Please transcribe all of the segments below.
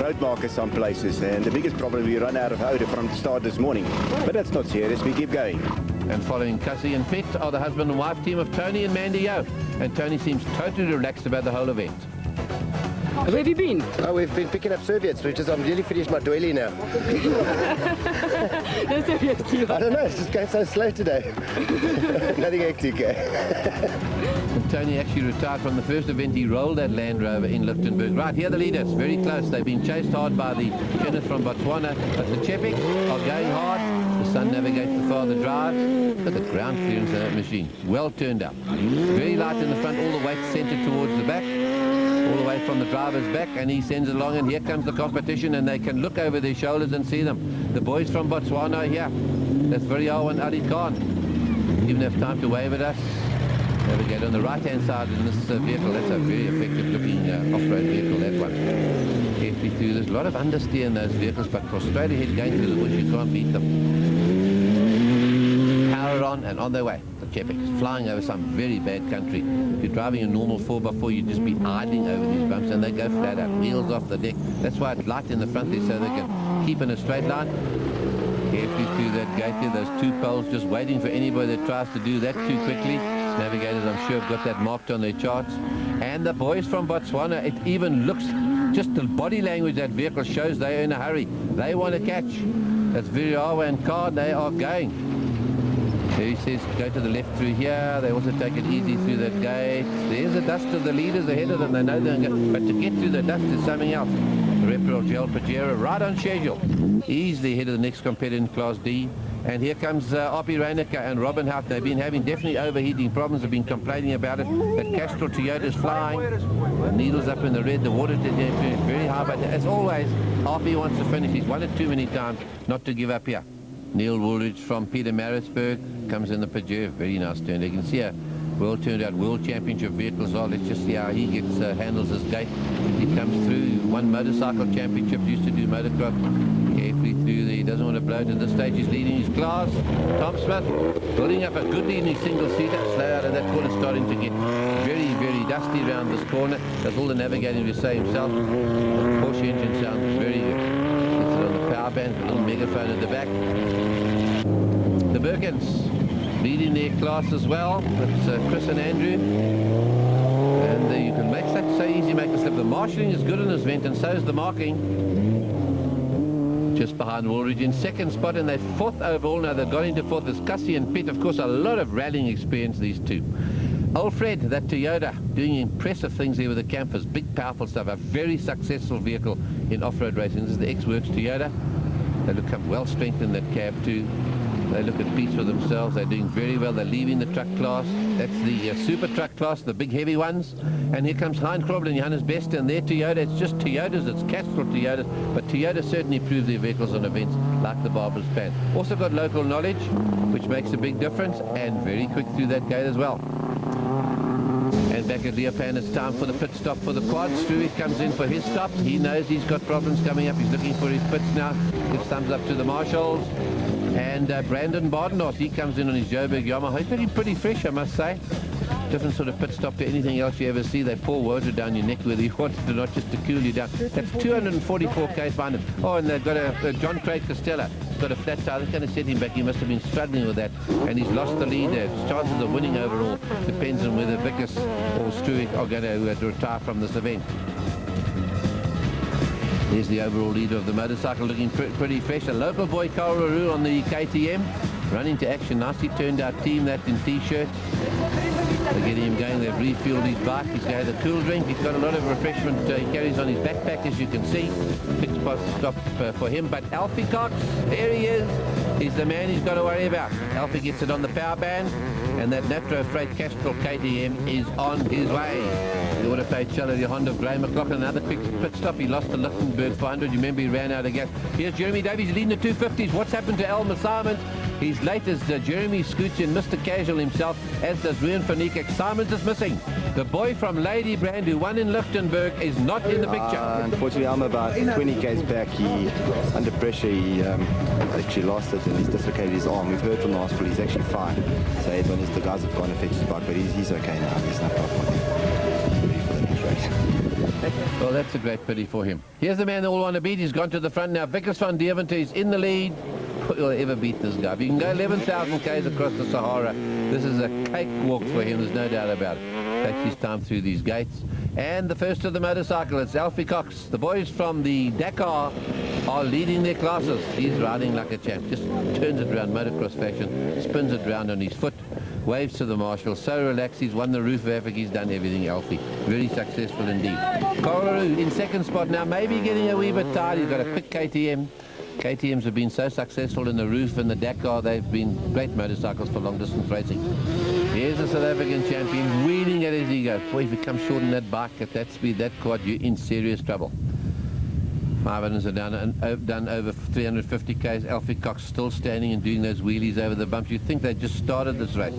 road markers some places, and the biggest problem, we run out of odor from the start this morning. But that's not serious, we keep going. And following Cassie and Pitt are the husband and wife team of Tony and Mandy Yo. And Tony seems totally relaxed about the whole event. Where have you been? Oh, we've been picking up serviettes, which is, I'm nearly finished my doily now. No serviettes. I don't know, it's just going so slow today. Nothing hectic. And Tony actually retired from the first event. He rolled that Land Rover in Lichtenburg. Right, here the leaders, very close. They've been chased hard by the Kenneth from Botswana, but the Chepiks are going hard. The Sun navigates the farther drive. Look at ground clearance of that machine. Well turned up. Very light in the front, all the weight centered towards the back. All the way from the driver's back, and he sends it along, and here comes the competition, and they can look over their shoulders and see them. The boys from Botswana are here. That's very and Ali Khan. Even have time to wave at us. Navigate on the right-hand side in this vehicle. That's a very effective-looking off-road vehicle, that one. Carefully through. There's a lot of understeer in those vehicles, but for straight ahead going through the bush, you can't beat them. Power on and on their way. The Chepiks flying over some very bad country. If you're driving a normal 4x4, you'd just be idling over these bumps, and they go flat out, wheels off the deck. That's why it's light in the front there, so they can keep in a straight line. Carefully through that gate there, those two poles, just waiting for anybody that tries to do that too quickly. Navigators, I'm sure, have got that marked on their charts. And the boys from Botswana, it even looks, just the body language that vehicle shows they're in a hurry. They want to catch. That's Viriawa and Card, they are going. There he says, go to the left through here. They also take it easy through that gate. There's the dust of the leaders ahead of them. They know they're going, but to get through the dust is something else. The Repro Gel Pajero right on schedule. Easily ahead of the next competitor in Class D. And here comes Oppie Reinecker and Robin Hout. They've been having definitely overheating problems. They've been complaining about it. That Castrol Toyota's flying. The needle's up in the red. The water temperature is very high. But as always, Oppie wants to finish. He's won it too many times not to give up here. Neil Woolridge from Peter Maritzburg comes in the Pajero. Very nice turn. You can see a well turned out World Championship vehicle as well. Let's just see how he gets handles his gate. He comes through. One motorcycle championship, used to do motocross. Carefully through there. He doesn't want to blow it at this stage. He's leading his class. Tom Smith building up a good lead in his single-seater. Slow out of that corner, starting to get very, very dusty around this corner. Does all the navigating to say himself. The Porsche engine sounds very good. Gets it on the power band, a little megaphone at the back. The Birkins leading their class as well. That's Chris and Andrew. And you can make that so easy, make the slip. The marshalling is good in this event, and so is the marking. Just behind Woolridge in second spot, and they're fourth overall. Now they've got into fourth. There's Cassie and Pitt. Of course, a lot of rallying experience, these two. Old Fred, that Toyota, doing impressive things here with the campers. Big, powerful stuff. A very successful vehicle in off-road racing. This is the X-Works Toyota. They look up well strengthened, that cab too. They look at peace for themselves. They're doing very well. They're leaving the truck class. That's the super truck class, the big heavy ones. And here comes Hein Krobel and Johannes Best and their Toyota. It's just Toyotas. It's Castrol Toyotas. But Toyota certainly proves their vehicles on events like the Baberspan. Also got local knowledge, which makes a big difference. And very quick through that gate as well. And back at Leopan, it's time for the pit stop for the quad. Struik comes in for his stop. He knows he's got problems coming up. He's looking for his pits now. Gives thumbs up to the marshals. And Brandon Bardenos, he comes in on his Joburg Yamaha. He's looking pretty fresh, I must say. Different sort of pit stop to anything else you ever see. They pour water down your neck whether you want it or not, just to cool you down. That's 244 k's behind him. Oh, and they've got a John Craig Costello. Got a flat tire. That's going to set him back. He must have been struggling with that. And he's lost the lead there. His chances of winning overall depends on whether Vickers or Struik are going to retire from this event. There's the overall leader of the motorcycle, looking pretty fresh. A local boy, Carl Ruru, on the KTM, running to action. Nicely turned out team, that in T-shirt. They're getting him going. They've refueled his bike. He's had a cool drink. He's got a lot of refreshment he carries on his backpack, as you can see. Quick stop for him. But Alfie Cox, there he is. He's the man he's got to worry about. Alfie gets it on the power band, and that Natro Freight Castrol KTM is on his way. The Autopay Challenger Honda of Graham McLaughlin, another quick pit stop. He lost the Lichtenberg 400. You remember he ran out of gas. Here's Jeremy Davies leading the 250s. What's happened to Elmer Simons? He's late as Jeremy scoots in, Mr. Casual himself, as does Ruan van Niekerk. Simons is missing. The boy from Lady Brand who won in Lichtenberg is not in the picture. Unfortunately, I'm about 20 k's back. He, under pressure, he actually lost it and he's dislocated his arm. We've heard from the hospital he's actually fine. So everyone is, the guys have gone to fetch his bike, but he's okay now. He's not off on him. Ready for the next race. Well, that's a great pity for him. Here's the man they all want to beat. He's gone to the front now. Vickers van Deventer is in the lead. Will ever beat this guy? If you can go 11,000 k's across the Sahara, this is a cakewalk for him, there's no doubt about it. Takes his time through these gates. And the first of the motorcycle, it's Alfie Cox. The boys from the Dakar are leading their classes. He's riding like a champ, just turns it around motocross fashion, spins it round on his foot, waves to the marshal, so relaxed. He's won the Roof of Africa, he's done everything, Alfie. Very successful indeed. Corlearoo in second spot now, maybe getting a wee bit tired. He's got a quick KTM. KTMs have been so successful in the Roof and the Dakar. They've been great motorcycles for long distance racing. Here's the South African champion wheeling at his ego. Boy, if you come short on that bike at that speed, that quad, you're in serious trouble. 500s are done over 350 k's. Alfie Cox still standing and doing those wheelies over the bumps. You'd think they just started this race.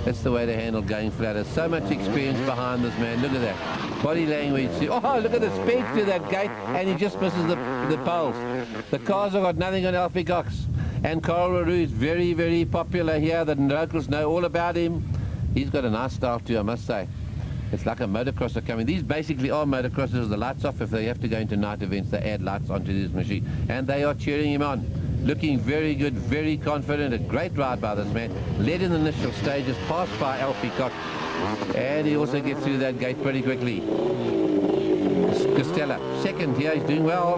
That's the way they handle going flat. There's so much experience behind this man. Look at that. Body language. Oh, look at the speed through that gate, and he just misses the poles. The cars have got nothing on Alfie Cox. And Corlearoo is very, very popular here. The locals know all about him. He's got a nice style too, I must say. It's like a motocrosser coming. These basically are motocrossers. The lights off. If they have to go into night events, they add lights onto this machine. And they are cheering him on. Looking very good, very confident. A great ride by this man. Led in the initial stages, passed by Alfie Cox. And he also gets through that gate pretty quickly. Costello, second here. He's doing well.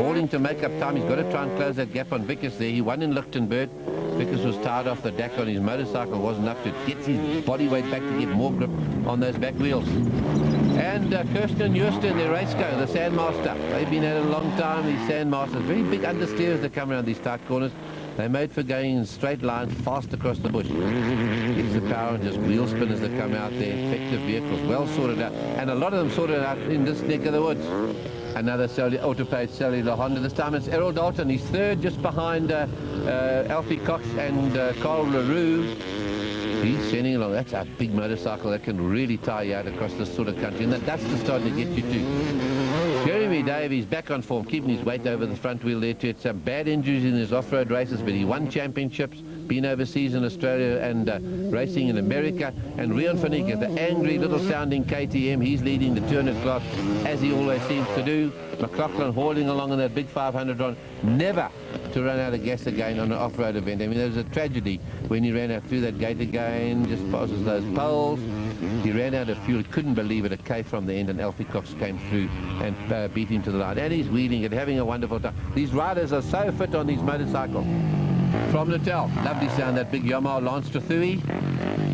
Holding to make up time. He's got to try and close that gap on Vickers there. He won in Lichtenberg. Vickers was tired off the deck on his motorcycle, wasn't up to it. Gets his body weight back to get more grip on those back wheels. And Kirsten and Joosten, their race go, the Sandmaster. They've been at it a long time, these Sandmasters. Very big understeers that come around these tight corners. They're made for going in straight lines, fast across the bush. Gives the power and just wheel spinners that come out there. Effective vehicles, well sorted out. And a lot of them sorted out in this neck of the woods. Another auto-paid cellular Honda. This time it's Errol Dalton. He's third, just behind Alfie Cox and Corlearoo. He's sending along. That's a big motorcycle that can really tie you out across this sort of country. And the dust is starting to get you too. Jeremy Davies back on form, keeping his weight over the front wheel there too. Had some bad injuries in his off-road races, but he won championships, been overseas in Australia and racing in America. And Rion van Niekerk, the angry little sounding KTM, he's leading the 200 class as he always seems to do. McLaughlin hauling along in that big 500 run, never to run out of gas again on an off-road event. I mean, there was a tragedy when he ran out through that gate again, just passes those poles. He ran out of fuel, couldn't believe it, came from the end, and Alfie Cox came through and beat him to the line. And he's wheeling it, having a wonderful time. These riders are so fit on these motorcycles. From Natal, lovely sound, that big Yamaha Lancer Thui.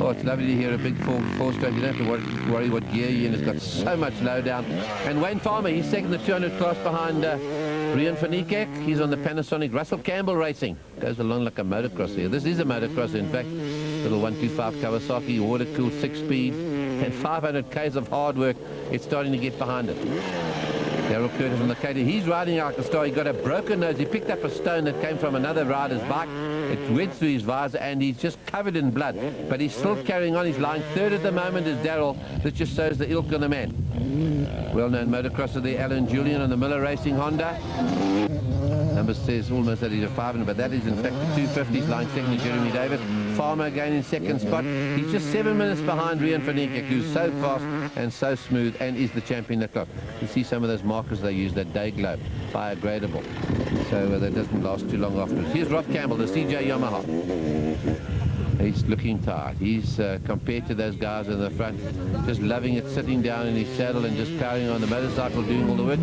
Oh, it's lovely to hear a big four-stroke. You don't have to worry what gear you're in. It's got so much low down. And Wayne Farmer, he's second the 200 class behind Rion van Niekerk. He's on the Panasonic. Russell Campbell Racing goes along like a motocross here. This is a motocross, in fact. Little 125 Kawasaki, water-cooled 6-speed, and 500 k's of hard work. It's starting to get behind it. Darryl Curtis on the KTM. He's riding like a star. He got a broken nose. He picked up a stone that came from another rider's bike. It went through his visor and he's just covered in blood. But he's still carrying on. He's lying third at the moment is Darryl. That just shows the ilk of the man. Well-known motocrosser there, Alan Julian on the Miller Racing Honda. Number says almost that he's a 500, but that is in fact the 250s, lying second to Jeremy Davis. Farmer again in second spot. He's just 7 minutes behind Rion van Niekerk, who's so fast and so smooth and is the champion of the club. You see some of those markers they use, that day glow, biodegradable, so that doesn't last too long afterwards. Here's Rob Campbell, the CJ Yamaha. He's looking tired. He's compared to those guys in the front, just loving it, sitting down in his saddle and just carrying on the motorcycle, doing all the work.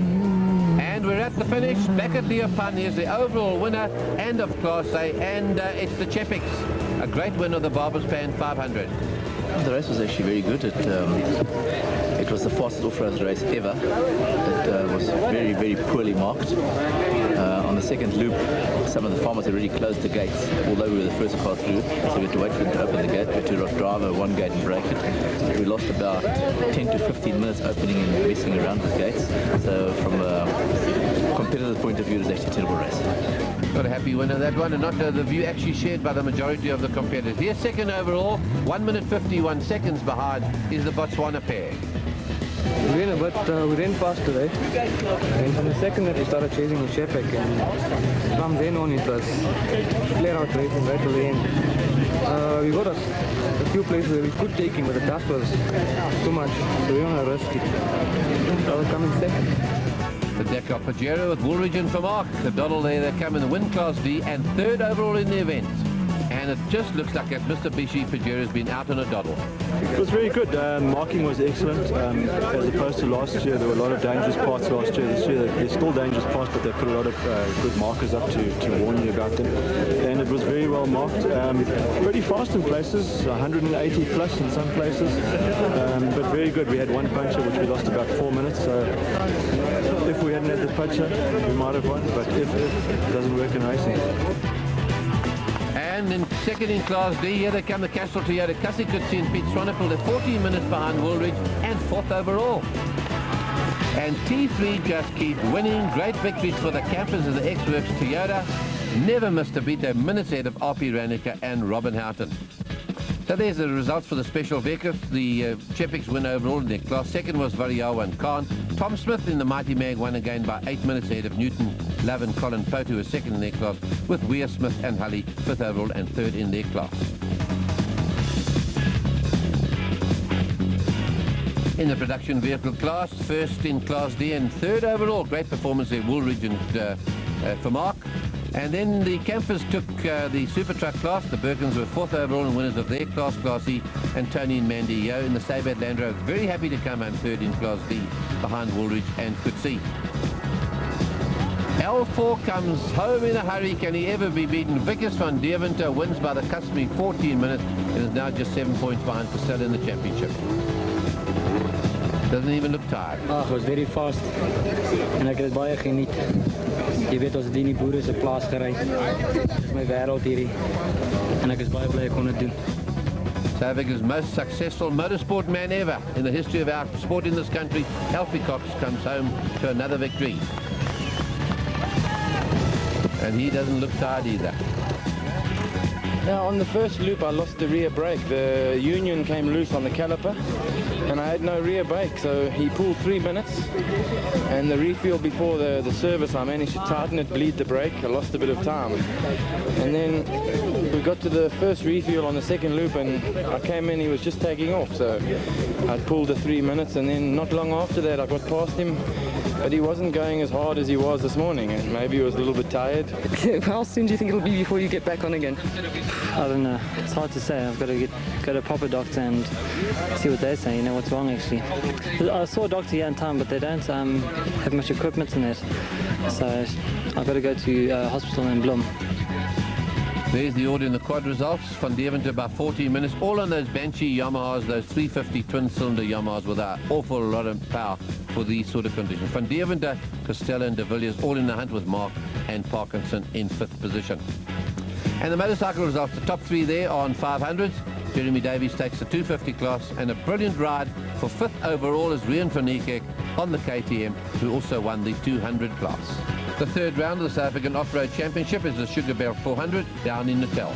And we're at the finish, back at Leeuwpan. Here's the overall winner and of Class A, and it's the Chepiks. A great win of the Baberspan 500. The race was actually very good. It was the fastest off-road race ever. It was very, very poorly marked. On the second loop, some of the farmers had already closed the gates, although we were the first car through, so we had to wait for them to open the gate. We had to drive over one gate and break it. We lost about 10 to 15 minutes opening and messing around with gates. So from a competitive point of view, it was actually a terrible race. Not a happy winner, that one, and not the view actually shared by the majority of the competitors. Here's second overall, 1 minute 51 seconds behind is the Botswana pair. We ran fast today, and from the second that we started chasing the Chepik, and from then on it was flare out racing right to the end. We got a few places where we could take him, but the dust was too much, so we don't want to risk it. I'll come in second. The deck of Pajero with Woolridge and Vermaak. The Doddle there, they come in the Win Class D and third overall in the event. And it just looks like that Mitsubishi Pajero has been out on a Doddle. It was very good. Marking was excellent. As opposed to last year, there were a lot of dangerous parts last year. This year, there's still dangerous parts, but they put a lot of good markers up to warn you about them. And it was very well marked. Pretty fast in places, 180 plus in some places, but very good. We had one puncher which we lost about 4 minutes. So if we hadn't had the puncher, we might have won. But if it doesn't work in racing. And in second in Class D, here they come the Castrol Toyota Kassikutsi and Pete Swanepoel. They're 14 minutes behind Woolridge and fourth overall. And T3 just keep winning. Great victories for the campers of the X-Works Toyota. Never missed a beat. They're minutes ahead of RP Rannicker and Robin Houghton. So there's the results for the special vehicles. The Chepiks win overall in their class. Second was Variawa and Khan. Tom Smith in the Mighty Mag won again by 8 minutes ahead of Newton, Love and Colin Pote, who was second in their class, with Weir, Smith and Hully fifth overall and third in their class. In the production vehicle class, first in Class D and third overall. Great performance there, Woolridge and Vermaak. And then the campers took the Super Truck class. The Birkins were fourth overall and winners of their class, Class E, and Tony and Mandy Yo in the Sabat Land Rover. Very happy to come home third in Class D behind Woolridge and Coetzee. L4 comes home in a hurry. Can he ever be beaten? Vickers van Deventer wins by the customary 14 minutes and is now just 7 points behind Costello in the championship. Doesn't even look tired. Ag, was very fast. En ek het baie geniet. Jy weet ons het in die boere se plaas gery. Dis my wêreld hierdie. En ek is baie bly ek kon dit doen. South Africa's most successful motorsport man ever in the history of our sport in this country. Alfie Cox comes home to another victory. And he doesn't look tired either. Now, on the first loop, I lost the rear brake. The union came loose on the caliper, and I had no rear brake, so he pulled 3 minutes. And the refuel before the service, I managed to tighten it, bleed the brake. I lost a bit of time. And then we got to the first refuel on the second loop, and I came in, he was just taking off. So I pulled the 3 minutes, and then not long after that, I got past him. But he wasn't going as hard as he was this morning, and maybe he was a little bit tired. How soon do you think it'll be before you get back on again? I don't know. It's hard to say. I've got to go to a proper doctor and see what they say, you know, what's wrong actually. I saw a doctor here in town, but they don't have much equipment in it. So I've got to go to a hospital in Bloem. There's the order in the quad results. Van Deventer by 14 minutes. All on those Banshee Yamahas, those 350 twin-cylinder Yamahas with an awful lot of power for these sort of conditions. Van Deventer, Costello and De Villiers all in the hunt with Mark and Parkinson in fifth position. And the motorcycle results, the top three there are on 500s. Jeremy Davies takes the 250 class, and a brilliant ride for fifth overall is Rian van Niekerk on the KTM, who also won the 200 class. The third round of the South African Off-Road Championship is the Sugar Belt 400 down in Natal.